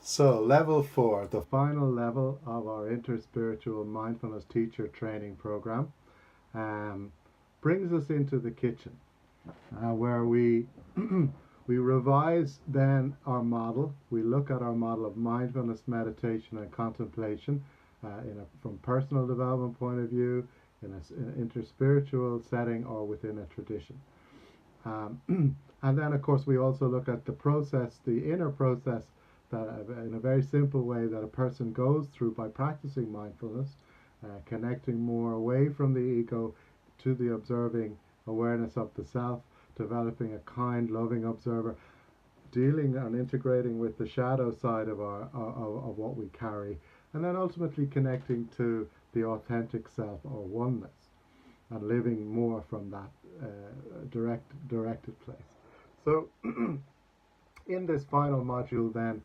So, level 4, the final level of our Interspiritual Mindfulness Teacher Training Program, um, brings us into the kitchen, where we we revise then our model. We look at our model of mindfulness, meditation, and contemplation from personal development point of view, in an interspiritual setting, or within a tradition. And then, of course, we also look at the process, the inner process, that in a very simple way that a person goes through by practicing mindfulness, connecting more away from the ego to the observing awareness of the self, developing a kind, loving observer, dealing and integrating with the shadow side of what we carry, and then ultimately connecting to the authentic self, or oneness, and living more from that directed place. So in this final module then,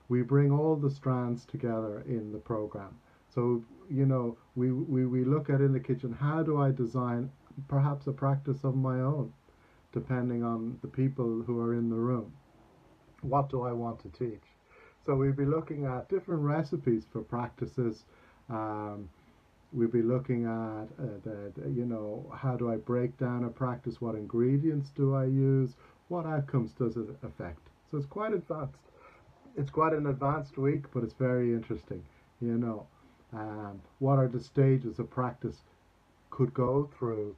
we bring all the strands together in the program. So, we look at in the kitchen, how do I design perhaps a practice of my own, depending on the people who are in the room. What do I want to teach? So we'll be looking at different recipes for practices. We'll be looking at how do I break down a practice? What ingredients do I use? What outcomes does it affect? So it's quite advanced. It's quite an advanced week, but it's very interesting. What are the stages a practice could go through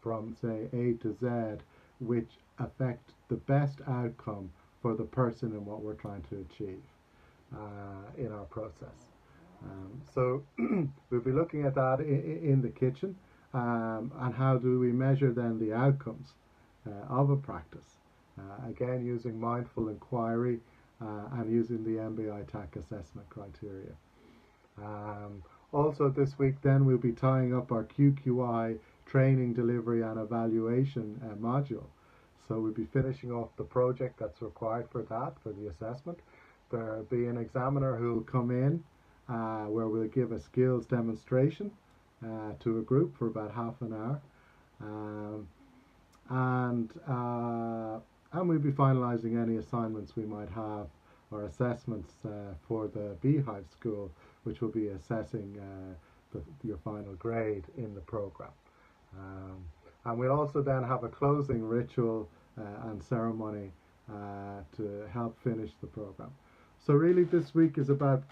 from, say, A to Z, which affect the best outcome for the person and what we're trying to achieve in our process. So we'll be looking at that in the kitchen, and how do we measure then the outcomes of a practice. Again, using mindful inquiry and using the MBI TAC assessment criteria. Also this week then we'll be tying up our QQI training, delivery and evaluation module. So we'll be finishing off the project that's required for that, for the assessment. There'll be an examiner who will come in where we'll give a skills demonstration to a group for about half an hour. And we'll be finalizing any assignments we might have, or assessments for the Beehive school, which will be assessing your final grade in the program. And we'll also then have a closing ritual and ceremony to help finish the program. So really this week is about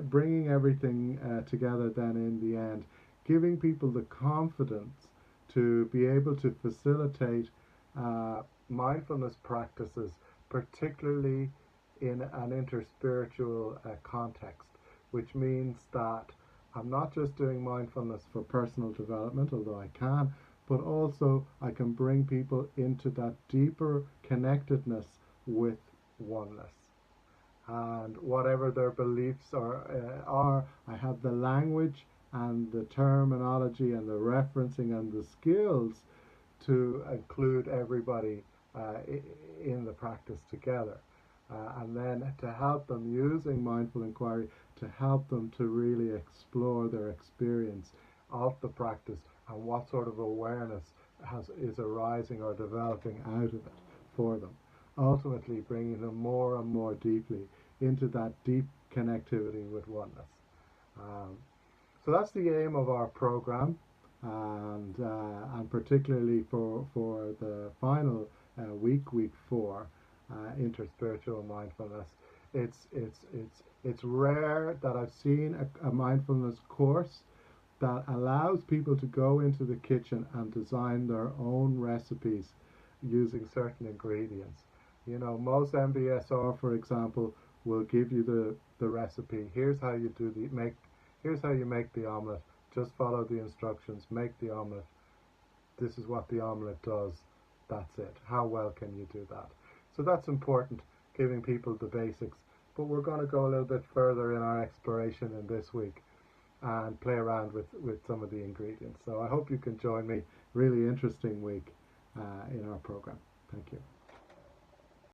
bringing everything together then in the end, giving people the confidence to be able to facilitate mindfulness practices, particularly in an interspiritual context, which means that I'm not just doing mindfulness for personal development, although I can, but also I can bring people into that deeper connectedness with oneness. And whatever their beliefs are, I have the language and the terminology and the referencing and the skills to include everybody in the practice together. And then to help them using mindful inquiry, to help them to really explore their experience of the practice and what sort of awareness is arising or developing out of it for them. Ultimately bringing them more and more deeply into that deep connectivity with oneness. So that's the aim of our program, and particularly for the final week 4, interspiritual mindfulness. It's rare that I've seen a mindfulness course that allows people to go into the kitchen and design their own recipes using certain ingredients. Most MBSR, for example, will give you the recipe. Here's how you here's how you make the omelette. Just follow the instructions, make the omelette. This is what the omelette does. That's it. How well can you do that? So that's important, giving people the basics. But we're going to go a little bit further in our exploration in this week and play around with some of the ingredients. So I hope you can join me. Really interesting week in our program. Thank you.